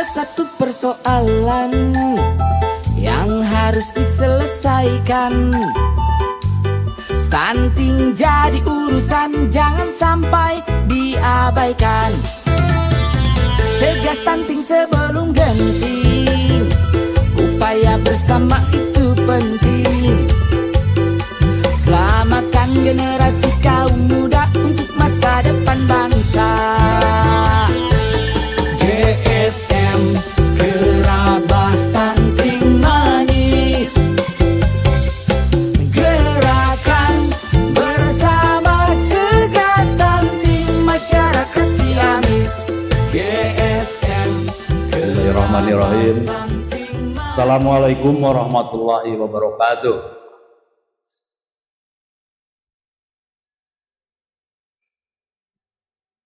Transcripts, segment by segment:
satu persoalan yang harus diselesaikan. Stunting jadi urusan, jangan sampai diabaikan. Cegah stunting sebelum genting, upaya bersama itu penting. Selamatkan generasi kaum muda untuk masa depan bangsa. GSM Gerabah Stunting Manis, gerakan bersama cegah stunting masyarakat Ciamis. GSM Bismillahirrahmanirrahim. Assalamualaikum warahmatullahi wabarakatuh.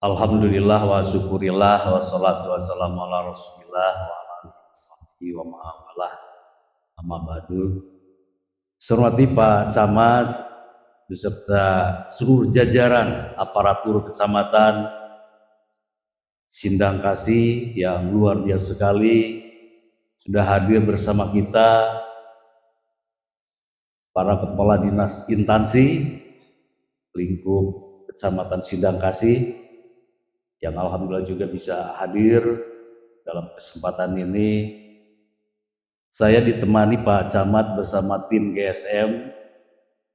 Alhamdulillah wa syukurillah wa salatu wassalamu ala rasulillah wa ala alihi wa ma'amalah amma ba'du. Hormati Pak Camat beserta seluruh jajaran aparatur kecamatan Sindang Kasih yang luar biasa sekali sudah hadir bersama kita, para kepala dinas instansi lingkup Kecamatan Sindang Kasih yang alhamdulillah juga bisa hadir dalam kesempatan ini. Saya ditemani Pak Camat bersama tim GSM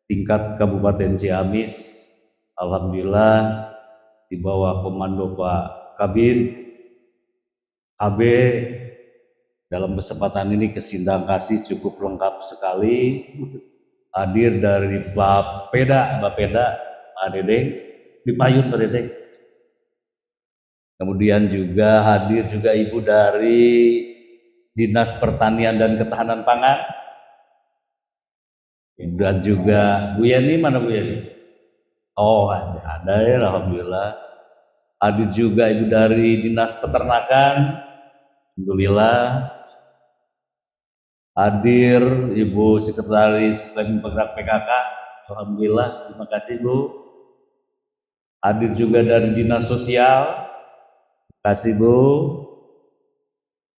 tingkat Kabupaten Ciamis. Alhamdulillah di bawah komando Pak Kabin KB dalam kesempatan ini ke Sindang Kasih cukup lengkap sekali. Hadir dari Pak Peda, Pak Dedeng, dipayun Pak Dedeng. Kemudian juga hadir juga Ibu dari Dinas Pertanian dan Ketahanan Pangan. Dan juga Bu Yani, mana Bu Yani? Oh ada ya, alhamdulillah. Hadir juga Ibu dari Dinas Peternakan, alhamdulillah. Hadir Ibu Sekretaris Penggerak PKK, alhamdulillah, terima kasih Bu. Hadir juga dari Dinas Sosial, kasih Bu.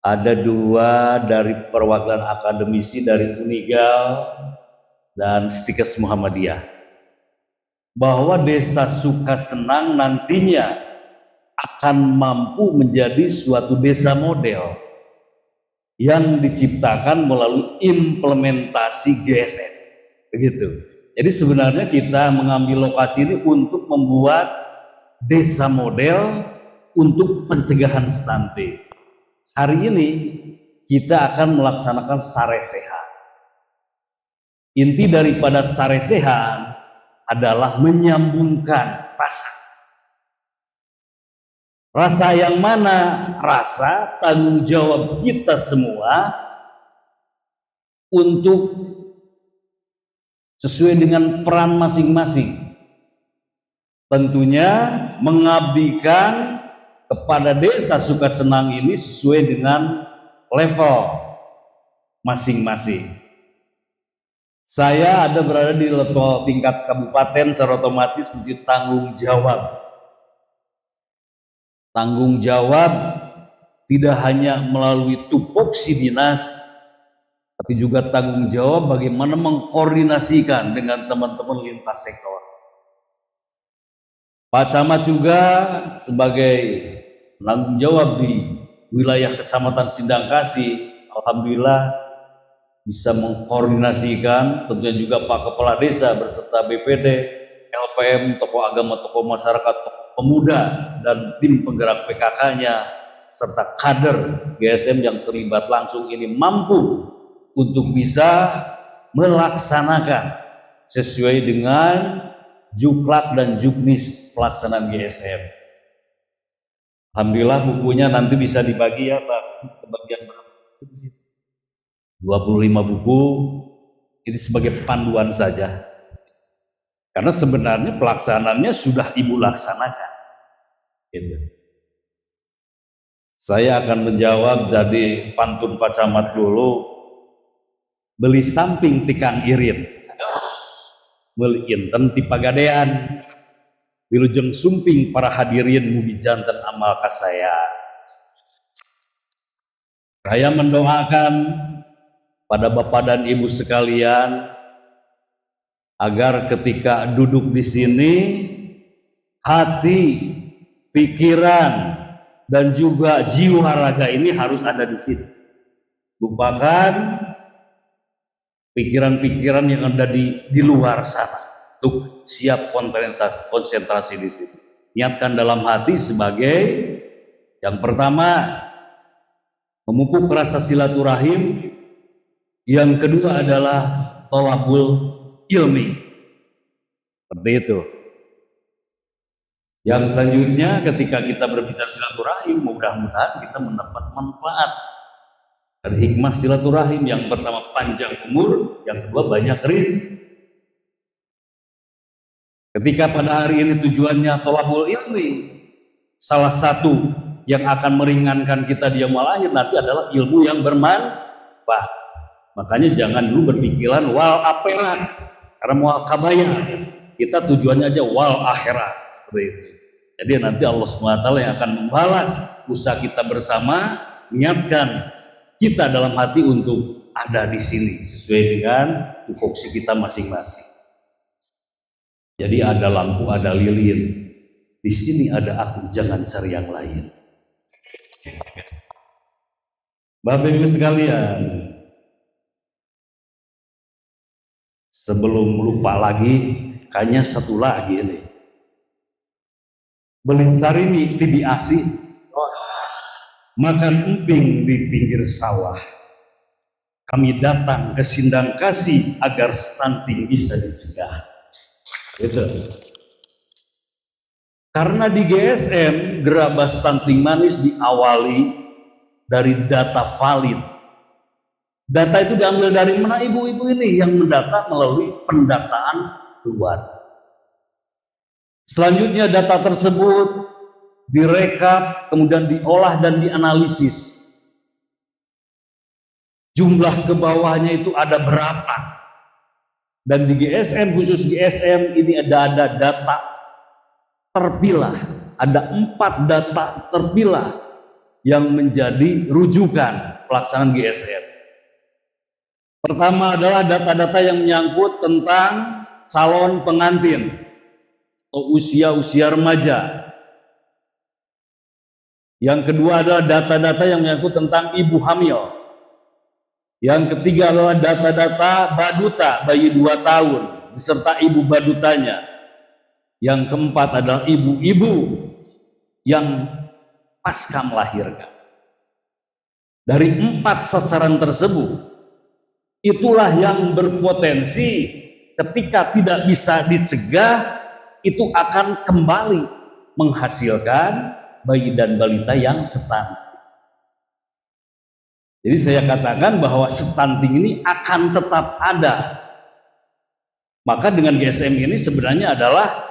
Ada dua dari perwakilan akademisi dari Unigal dan Stikes Muhammadiyah, bahwa Desa Sukasenang nantinya akan mampu menjadi suatu desa model yang diciptakan melalui implementasi GSM, begitu. Jadi sebenarnya kita mengambil lokasi ini untuk membuat desa model untuk pencegahan stunting. Hari ini kita akan melaksanakan Saresehan. Inti daripada Saresehan adalah menyambungkan rasa. Rasa yang mana? Rasa tanggung jawab kita semua untuk sesuai dengan peran masing-masing. Tentunya mengabdikan kepada Desa Sukasenang ini sesuai dengan level masing-masing. Saya ada berada di level tingkat kabupaten, secara otomatis menjadi tanggung jawab. Tanggung jawab tidak hanya melalui tupoksi dinas, tapi juga tanggung jawab bagaimana mengkoordinasikan dengan teman-teman lintas sektor. Pak Camat juga sebagai penanggung jawab di wilayah Kecamatan Sindang Kasih, alhamdulillah bisa mengkoordinasikan, tentunya juga Pak Kepala Desa beserta BPD, LPM, tokoh agama, tokoh masyarakat, tokoh pemuda, dan tim penggerak PKK-nya, serta kader GSM yang terlibat langsung ini mampu untuk bisa melaksanakan sesuai dengan Juklak dan Juknis pelaksanaan GSM. Alhamdulillah bukunya nanti bisa dibagi ya Pak, ke bagian berapa? 25 buku, ini sebagai panduan saja. Karena sebenarnya pelaksanaannya sudah Ibu laksanakan. Gitu. Saya akan menjawab dari pantun Pak Camat dulu. Beli samping tikang irit, beli inten ti pagadean, wilujeng sumping para hadirin mugi janten amal kasaya. Saya mendoakan pada Bapak dan Ibu sekalian agar ketika duduk di sini hati, pikiran, dan juga jiwa raga ini harus ada di sini. Lupakan pikiran-pikiran yang ada di luar sana. Untuk siap konsentrasi di sini. Niatkan dalam hati sebagai yang pertama memupuk rasa silaturahim, yang kedua adalah tolabul ilmi. Seperti itu. Yang selanjutnya ketika kita berbicara silaturahim, mudah-mudahan kita mendapat manfaat dari hikmah silaturahim. Yang pertama panjang umur, yang kedua banyak rezeki. Ketika pada hari ini tujuannya tolabul ilmi, salah satu yang akan meringankan kita di yaumul akhir nanti adalah ilmu yang bermanfaat. Makanya jangan dulu berpikiran wal akhirat, karena wal kabaya. Kita tujuannya aja wal akhirat, seperti itu. Jadi nanti Allah SWT yang akan membalas usaha kita bersama. Niatkan kita dalam hati untuk ada di sini sesuai dengan tupoksi kita masing-masing. Jadi ada lampu, ada lilin. Di sini ada aku, jangan cari yang lain. Bapak Ibu sekalian, sebelum lupa lagi, kayaknya satu lagi ini. Belintari ini tibiasi, makan emping di pinggir sawah. Kami datang ke Sindang Kasih agar stunting bisa dicegah. Gitu. Karena di GSM gerabah stunting manis diawali dari data valid. Data itu diambil dari mana? Ibu-ibu ini yang mendata melalui pendataan luar. Selanjutnya data tersebut direkap, kemudian diolah dan dianalisis. Jumlah ke bawahnya itu ada berapa? Dan di GSM, khusus GSM ini ada data terpilah. Ada 4 data terpilah yang menjadi rujukan pelaksanaan GSM. Pertama adalah data-data yang menyangkut tentang calon pengantin atau usia remaja. Yang kedua adalah data-data yang menyangkut tentang ibu hamil. Yang ketiga adalah data-data baduta, bayi 2 tahun beserta ibu badutanya. Yang keempat adalah ibu-ibu yang pasca melahirkan. Dari 4 sasaran tersebut, itulah yang berpotensi ketika tidak bisa dicegah, itu akan kembali menghasilkan bayi dan balita yang stunting. Jadi saya katakan bahwa stunting ini akan tetap ada. Maka dengan GSM ini sebenarnya adalah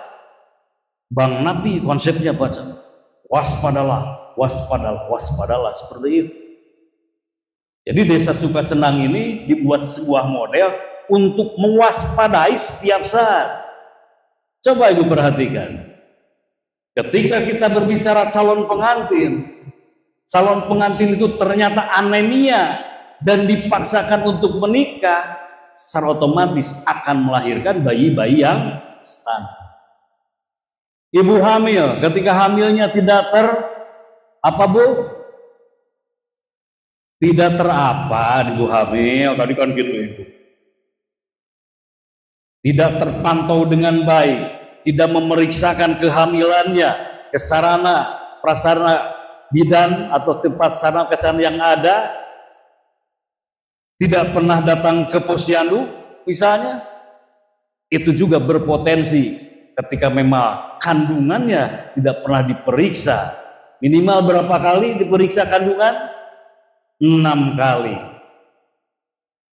Bang Nabi konsepnya baca. Waspadalah, waspadalah, waspadalah, seperti itu. Jadi Desa Sukasenang ini dibuat sebuah model untuk mewaspadai setiap saat. Coba Ibu perhatikan. Ketika kita berbicara calon pengantin itu ternyata anemia dan dipaksakan untuk menikah, secara otomatis akan melahirkan bayi-bayi yang stunting. Ibu hamil, ketika hamilnya tidak ibu hamil, tadi kan gitu itu. Tidak terpantau dengan baik, tidak memeriksakan kehamilannya, ke sarana prasarana bidan atau tempat sarana kesana yang ada, tidak pernah datang ke posyandu misalnya, itu juga berpotensi ketika memang kandungannya tidak pernah diperiksa. Minimal berapa kali diperiksa kandungan? 6 kali.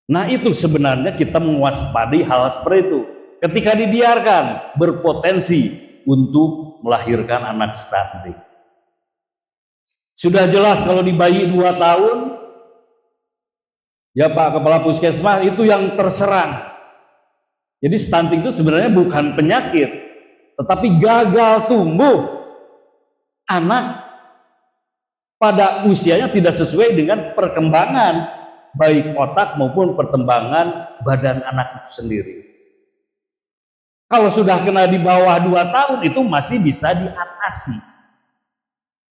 Nah itu sebenarnya kita mewaspadai hal seperti itu. Ketika dibiarkan, berpotensi untuk melahirkan anak stunting. Sudah jelas kalau di bayi 2 tahun, ya Pak Kepala Puskesmas, itu yang terserang. Jadi stunting itu sebenarnya bukan penyakit, tetapi gagal tumbuh anak pada usianya tidak sesuai dengan perkembangan baik otak maupun perkembangan badan anak itu sendiri. Kalau sudah kena di bawah 2 tahun itu masih bisa diatasi,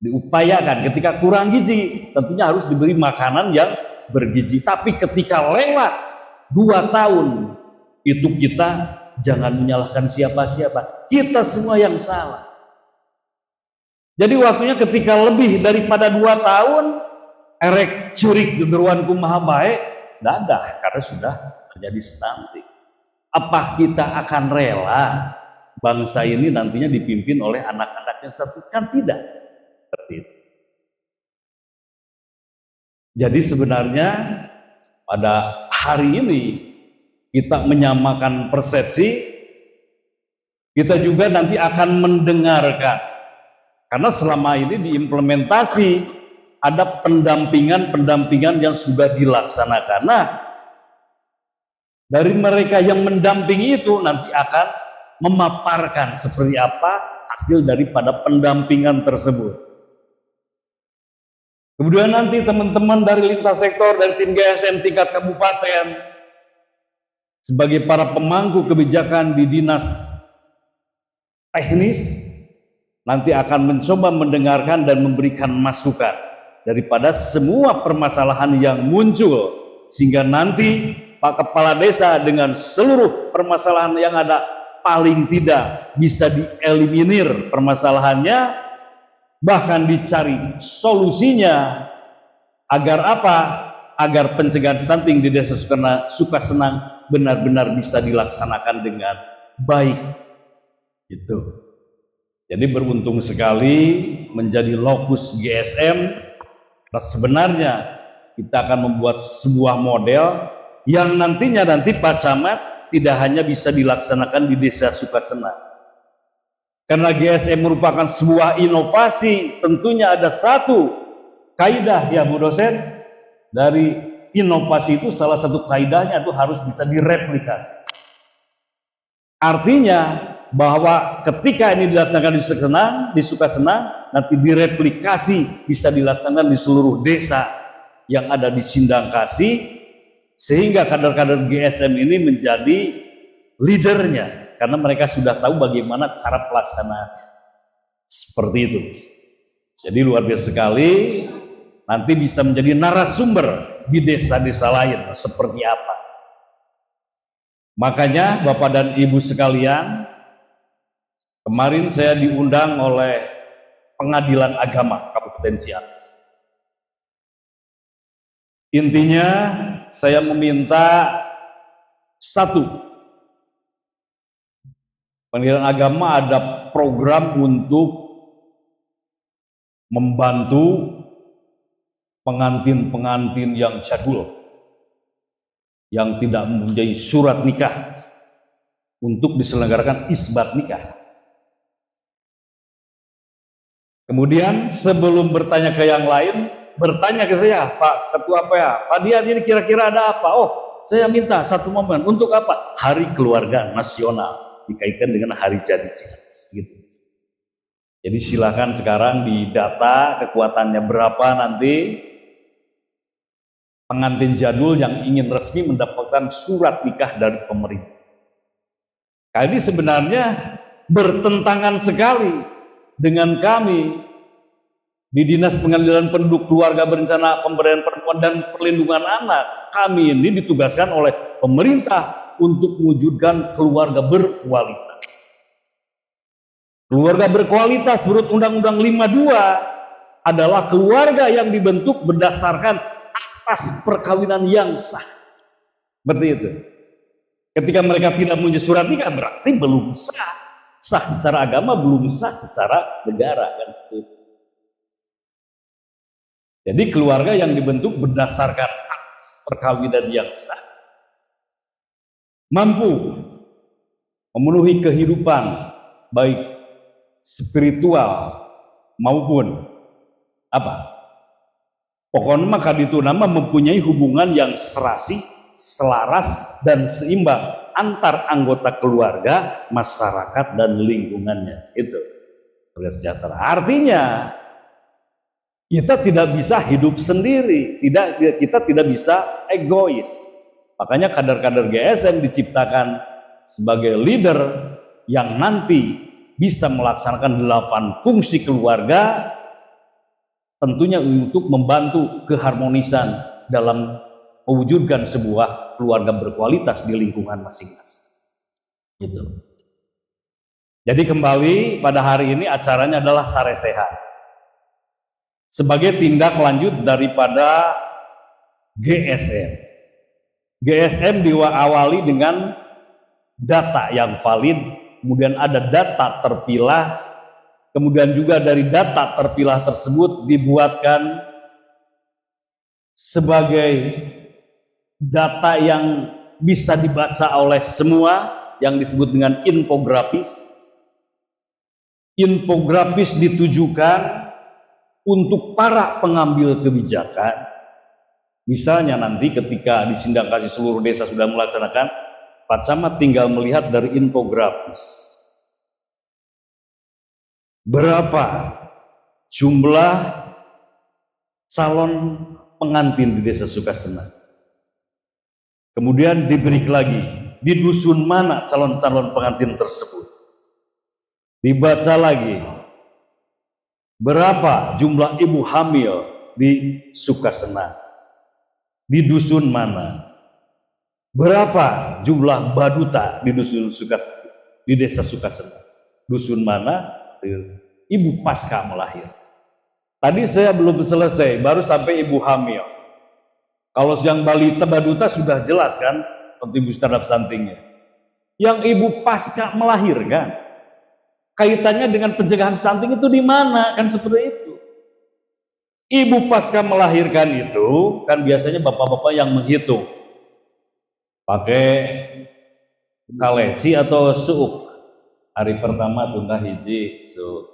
diupayakan. Ketika kurang gizi tentunya harus diberi makanan yang bergizi. Tapi ketika lewat 2 tahun itu kita jangan menyalahkan siapa-siapa, kita semua yang salah. Jadi waktunya ketika lebih daripada 2 tahun, erek curik gegeruan kumaha bae, dadah karena sudah terjadi stunting. Apa kita akan rela bangsa ini nantinya dipimpin oleh anak-anaknya satu? Kan tidak. Seperti itu. Jadi sebenarnya pada hari ini kita menyamakan persepsi, kita juga nanti akan mendengarkan. Karena selama ini diimplementasi ada pendampingan yang sudah dilaksanakan. Nah, dari mereka yang mendampingi itu nanti akan memaparkan seperti apa hasil daripada pendampingan tersebut. Kemudian nanti teman-teman dari lintas sektor, dari tim GSM tingkat kabupaten, sebagai para pemangku kebijakan di dinas teknis, nanti akan mencoba mendengarkan dan memberikan masukan daripada semua permasalahan yang muncul, sehingga nanti Pak Kepala Desa dengan seluruh permasalahan yang ada paling tidak bisa dieliminir permasalahannya, bahkan dicari solusinya agar apa? Agar pencegahan stunting di Desa Sukasenang benar-benar bisa dilaksanakan dengan baik. Itu. Jadi beruntung sekali menjadi lokus GSM. Nah, sebenarnya kita akan membuat sebuah model yang nantinya Pak Camat tidak hanya bisa dilaksanakan di Desa Sukasenang. Karena GSM merupakan sebuah inovasi, tentunya ada satu kaidah ya Bu dosen, dari inovasi itu salah satu kaidahnya itu harus bisa direplikasi. Artinya bahwa ketika ini dilaksanakan di Sukasenang, nanti direplikasi bisa dilaksanakan di seluruh desa yang ada di Sindangkasih, sehingga kader-kader GSM ini menjadi leadernya karena mereka sudah tahu bagaimana cara pelaksanaan seperti itu. Jadi luar biasa sekali, nanti bisa menjadi narasumber di desa-desa lain seperti apa. Makanya Bapak dan Ibu sekalian, kemarin saya diundang oleh Pengadilan Agama Kabupaten Ciamis. Intinya saya meminta satu, Pengadilan Agama ada program untuk membantu pengantin-pengantin yang jadul, yang tidak mempunyai surat nikah, untuk diselenggarakan isbat nikah. Kemudian sebelum bertanya ke yang lain, bertanya ke saya, Pak Ketua PA, Pak Dian ini kira-kira ada apa? Oh, saya minta satu momen, untuk apa? Hari Keluarga Nasional, dikaitkan dengan hari jadi Ciamis. Gitu. Jadi silakan sekarang didata kekuatannya berapa nanti pengantin jadul yang ingin resmi mendapatkan surat nikah dari pemerintah. Ini sebenarnya bertentangan sekali dengan kami di Dinas Pengadilan Penduduk Keluarga Berencana Pemberdayaan Perempuan dan Perlindungan Anak. Kami ini ditugaskan oleh pemerintah untuk mewujudkan keluarga berkualitas. Keluarga berkualitas menurut Undang-Undang 52 adalah keluarga yang dibentuk berdasarkan atas perkawinan yang sah. Seperti itu. Ketika mereka tidak punya surat nikah berarti belum sah. Sah secara agama, belum sah secara negara kan. Jadi keluarga yang dibentuk berdasarkan atas perkawinan yang sah, mampu memenuhi kehidupan baik spiritual maupun apa? Pokoknya maka itu nama mempunyai hubungan yang serasi, selaras, dan seimbang antar anggota keluarga, masyarakat, dan lingkungannya. Itu keluarga sejahtera. Artinya Kita tidak bisa hidup sendiri, kita tidak bisa egois. Makanya kader-kader GSM diciptakan sebagai leader yang nanti bisa melaksanakan 8 fungsi keluarga, tentunya untuk membantu keharmonisan dalam mewujudkan sebuah keluarga berkualitas di lingkungan masing-masing. Gitu. Jadi kembali pada hari ini acaranya adalah Sare Sehat. Sebagai tindak lanjut daripada GSM. GSM diawali dengan data yang valid, kemudian ada data terpilah, kemudian juga dari data terpilah tersebut dibuatkan sebagai data yang bisa dibaca oleh semua, yang disebut dengan infografis. Infografis ditujukan untuk para pengambil kebijakan. Misalnya nanti ketika di Sindangkasih seluruh desa sudah melaksanakan, Pak Camat tinggal melihat dari infografis. Berapa jumlah calon pengantin di desa Sukasena? Kemudian diberi lagi, di dusun mana calon-calon pengantin tersebut? Dibaca lagi, berapa jumlah ibu hamil di Sukasena? Di dusun mana? Berapa jumlah baduta di dusun di desa Sukasena? Dusun mana? Ibu pasca melahir. Tadi saya belum selesai, baru sampai ibu hamil. Kalau yang balita baduta sudah jelas kan, kontribusi terhadap stuntingnya. Yang ibu pasca melahirkan, kaitannya dengan pencegahan stunting itu di mana? Kan seperti itu. Ibu pasca melahirkan itu kan biasanya bapak-bapak yang menghitung pakai kalesi atau suuk. Hari pertama tunggah hiji, suuk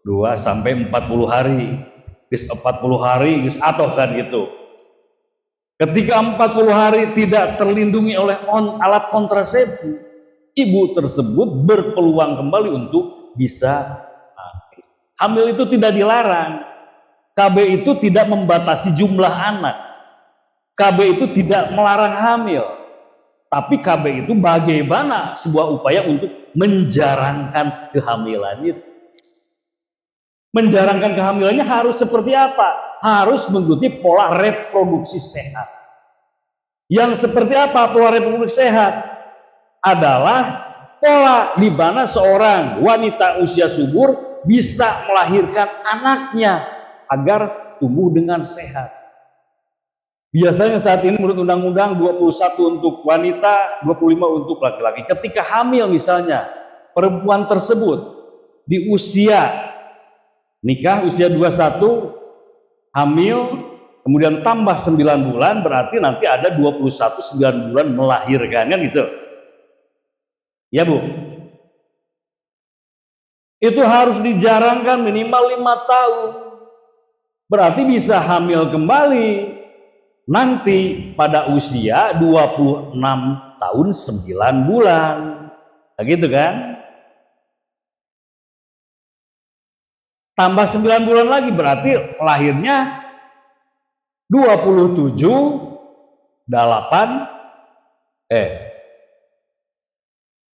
2 sampai 40 hari. Bis 40 hari bis atau kan gitu. Ketika 40 hari tidak terlindungi oleh alat kontrasepsi, ibu tersebut berpeluang kembali untuk bisa hamil. Hamil itu tidak dilarang. KB itu tidak membatasi jumlah anak. KB itu tidak melarang hamil. Tapi KB itu bagaimana sebuah upaya untuk menjarangkan kehamilan itu. Menjarangkan kehamilannya harus seperti apa? Harus mengikuti pola reproduksi sehat. Yang seperti apa pola reproduksi sehat? Adalah pola di mana seorang wanita usia subur bisa melahirkan anaknya agar tumbuh dengan sehat. Biasanya saat ini menurut Undang-Undang 21 untuk wanita, 25 untuk laki-laki. Ketika hamil misalnya, perempuan tersebut di usia nikah usia 21, hamil, kemudian tambah 9 bulan, berarti nanti ada 21 9 bulan melahirkan, kan gitu. Ya Bu, itu harus dijarangkan minimal 5 tahun. Berarti bisa hamil kembali nanti pada usia 26 tahun 9 bulan. Nah, gitu kan? Tambah 9 bulan lagi berarti lahirnya 27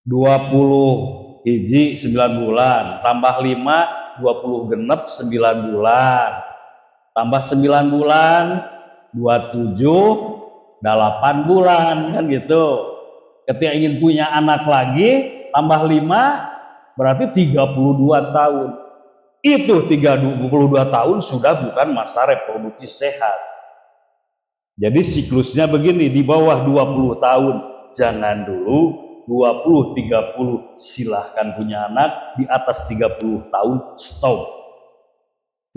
20 hiji 9 bulan tambah 5 20 genep 9 bulan tambah 9 bulan 27 8 bulan kan gitu. Ketika ingin punya anak lagi tambah 5 berarti 32 tahun. Itu 32 tahun sudah bukan masa reproduksi sehat. Jadi siklusnya begini, di bawah 20 tahun jangan dulu, 20-30 silahkan punya anak, di atas 30 tahun stop.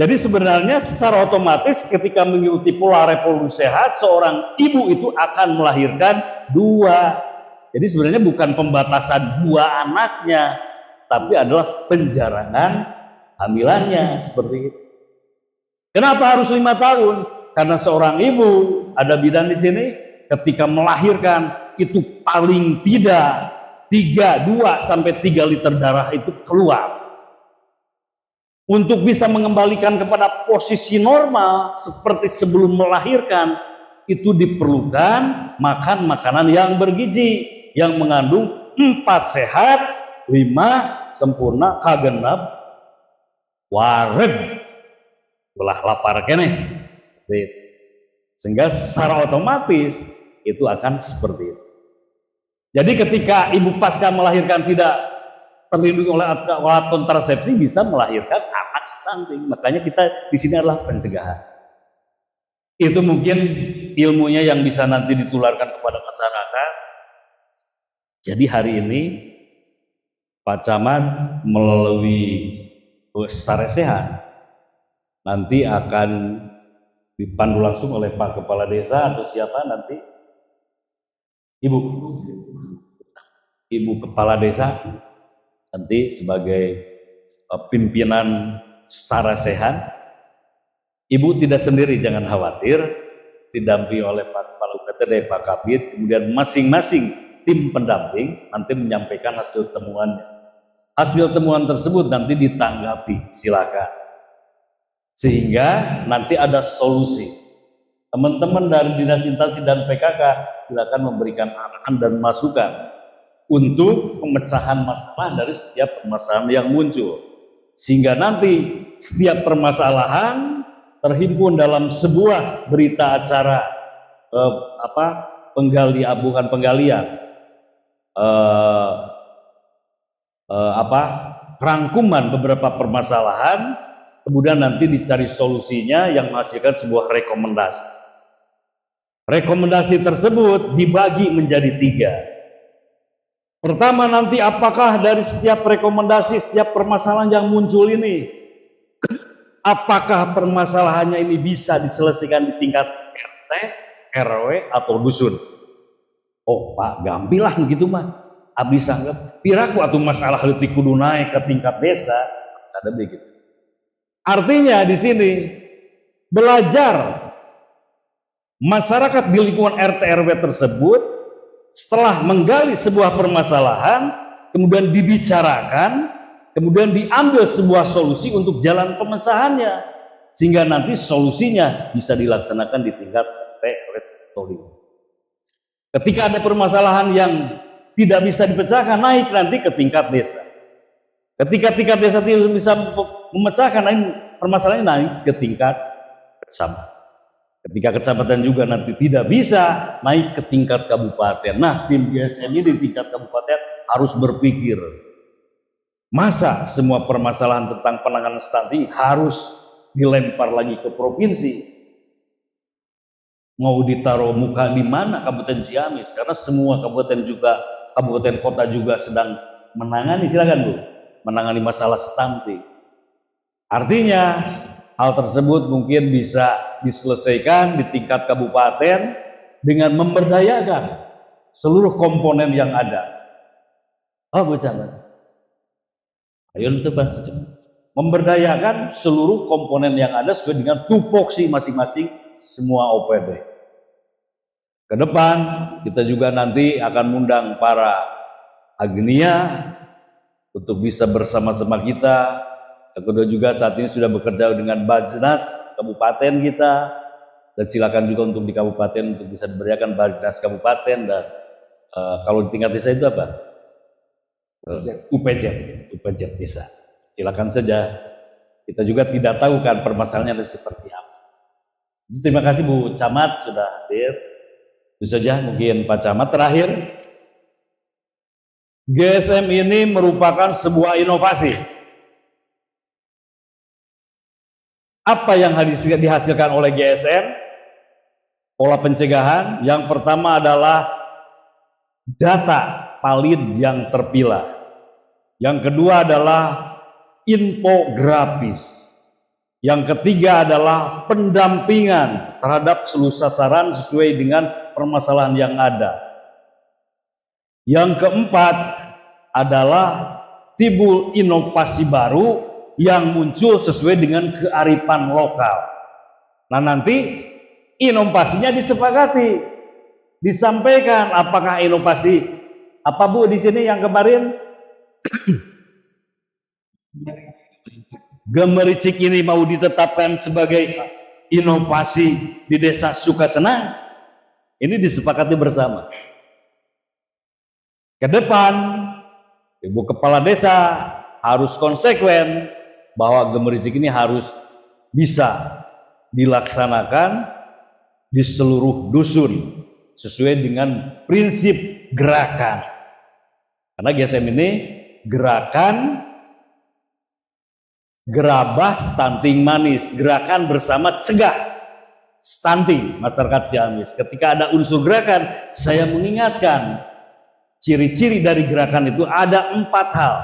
Jadi sebenarnya secara otomatis ketika mengikuti pola reproduksi sehat, seorang ibu itu akan melahirkan 2. Jadi sebenarnya bukan pembatasan 2 anaknya, tapi adalah penjarangan hamilannya seperti itu. Kenapa harus 5 tahun? Karena seorang ibu, ada bidan di sini, ketika melahirkan itu paling tidak 2 sampai 3 liter darah itu keluar. untuk bisa mengembalikan kepada posisi normal seperti sebelum melahirkan, itu diperlukan makan makanan yang bergizi, yang mengandung 4 sehat, 5 sempurna, kagenap wareg, belah lapar kene. Sehingga secara otomatis itu akan seperti itu. Jadi ketika ibu pasca melahirkan tidak terlindungi oleh alat kontrasepsi, bisa melahirkan anak stunting. Makanya kita di sini adalah pencegahan. Itu mungkin ilmunya yang bisa nanti ditularkan kepada masyarakat. Jadi hari ini Pak Camat melalui Saresehan nanti akan dipandu langsung oleh Pak Kepala Desa atau siapa nanti, Ibu Kepala Desa nanti sebagai pimpinan Saresehan. Ibu tidak sendiri, jangan khawatir, didampingi oleh Pak Kepala UPTD, Pak Kabid, kemudian masing-masing tim pendamping nanti menyampaikan hasil temuannya. Hasil temuan tersebut nanti ditanggapi, silakan. Sehingga nanti ada solusi. Teman-teman dari Dinas Instansi dan PKK silakan memberikan arahan dan masukan untuk pemecahan masalah dari setiap permasalahan yang muncul. Sehingga nanti setiap permasalahan terhimpun dalam sebuah berita acara rangkuman beberapa permasalahan, kemudian nanti dicari solusinya yang menghasilkan sebuah rekomendasi. Rekomendasi tersebut dibagi menjadi 3. Pertama, nanti apakah dari setiap rekomendasi, setiap permasalahan yang muncul ini, apakah permasalahannya ini bisa diselesaikan di tingkat RT, RW, atau dusun? Oh Pak, gampilah begitu mah. Abis anggap piraku atau masalah leutik kudu naik ke tingkat desa, ada begitu. Artinya di sini belajar masyarakat di lingkungan RT RW tersebut setelah menggali sebuah permasalahan, kemudian dibicarakan, kemudian diambil sebuah solusi untuk jalan pemecahannya, sehingga nanti solusinya bisa dilaksanakan di tingkat RT RW. Ketika ada permasalahan yang tidak bisa dipecahkan, naik nanti ke tingkat desa. Ketika tingkat desa tidak bisa memecahkan, permasalahannya naik ke tingkat kecamatan. Ketika kecamatan juga nanti tidak bisa, naik ke tingkat kabupaten. Nah, tim GSM ini di tingkat kabupaten harus berpikir, masa semua permasalahan tentang penanganan stunting harus dilempar lagi ke provinsi? Mau ditaruh muka di mana Kabupaten Ciamis? Karena semua kabupaten juga, kabupaten kota juga sedang menangani, silakan Bu, menangani masalah stunting. Artinya hal tersebut mungkin bisa diselesaikan di tingkat kabupaten dengan memberdayakan seluruh komponen yang ada. Oh, Bu Camat. Ayo itu Pak. Memberdayakan seluruh komponen yang ada sesuai dengan tupoksi masing-masing semua OPD. Ke depan kita juga nanti akan mengundang para agnia untuk bisa bersama-sama kita. Kedua juga saat ini sudah bekerja dengan Bajnas kabupaten kita, dan silakan juga untuk di kabupaten untuk bisa diberikan Bajnas kabupaten, dan kalau di tingkat desa itu apa? UPJ desa. Silakan saja. Kita juga tidak tahu kan permasalahannya seperti apa. Terima kasih Bu Camat sudah hadir. Itu saja mungkin Pak Camat. Terakhir, GSM ini merupakan sebuah inovasi. Apa yang dihasilkan oleh GSM? Pola pencegahan yang pertama adalah data valid yang terpilah. Yang kedua adalah infografis. Yang ketiga adalah pendampingan terhadap seluruh sasaran sesuai dengan permasalahan yang ada. Yang keempat adalah timbul inovasi baru yang muncul sesuai dengan kearifan lokal. Nah, nanti inovasinya disepakati, disampaikan apakah inovasi apa Bu di sini yang kemarin gemericik ini mau ditetapkan sebagai inovasi di desa Sukasenang, ini disepakati bersama. Ke depan, Ibu Kepala Desa harus konsekuen bahwa gemericik ini harus bisa dilaksanakan di seluruh dusun sesuai dengan prinsip gerakan. Karena GSM ini gerakan gerabah stunting manis, gerakan bersama cegah stunting masyarakat Ciamis. Ketika ada unsur gerakan, saya mengingatkan ciri-ciri dari gerakan itu ada 4 hal.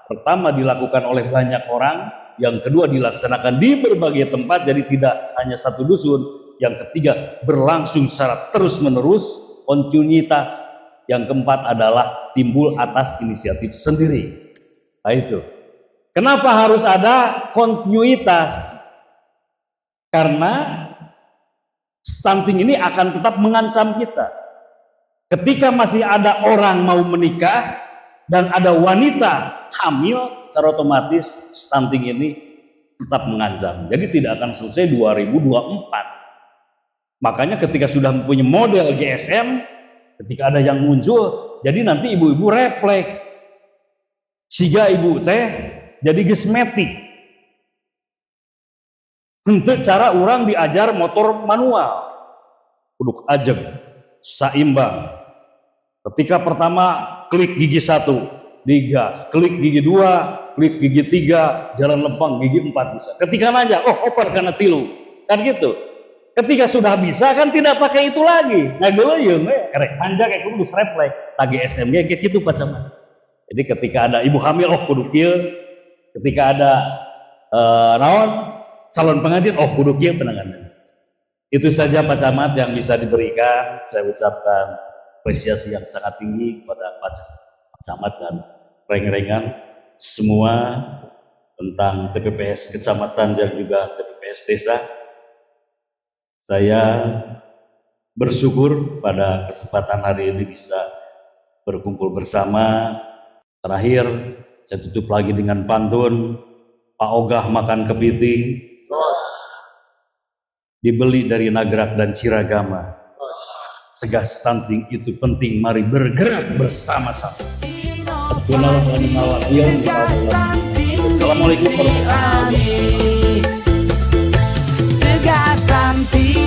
Pertama, dilakukan oleh banyak orang. Yang kedua, dilaksanakan di berbagai tempat, jadi tidak hanya satu dusun. Yang ketiga, berlangsung secara terus-menerus, kontinuitas. Yang keempat adalah timbul atas inisiatif sendiri. Nah itu. Kenapa harus ada kontinuitas? Karena stunting ini akan tetap mengancam kita. Ketika masih ada orang mau menikah dan ada wanita hamil, secara otomatis stunting ini tetap mengancam. Jadi tidak akan selesai 2024. Makanya ketika sudah mempunyai model GSM, ketika ada yang muncul, jadi nanti ibu-ibu refleks. Siga ibu teh jadi gesmetik. Untuk cara orang diajar motor manual, duduk ajeg, saimbang. Ketika pertama klik gigi 1, digas, klik gigi 2, klik gigi 3, jalan lempeng, gigi 4 bisa. Ketika nanya, oh oper karena tilu, kan gitu. Ketika sudah bisa kan tidak pakai itu lagi. Nah dulu ya, kerek anja kayak kudu refleks, tagi SMG kayak gitu pacaman. Jadi ketika ada ibu hamil, oh kudu kieu. Ketika ada calon pengantin, oh kudu kieu penanganan. Itu saja Pak Camat yang bisa diberikan. Saya ucapkan apresiasi yang sangat tinggi kepada Pak Camat dan reng-rengan semua tentang TPPS Kecamatan dan juga TPPS Desa. Saya bersyukur pada kesempatan hari ini bisa berkumpul bersama. Terakhir, saya tutup lagi dengan pantun, Pak Ogah makan kepiting, dibeli dari Nagrak dan Ciragama. Cegah stunting itu penting, mari bergerak bersama-sama. Assalamualaikum warahmatullahi wabarakatuh. Cegah stunting.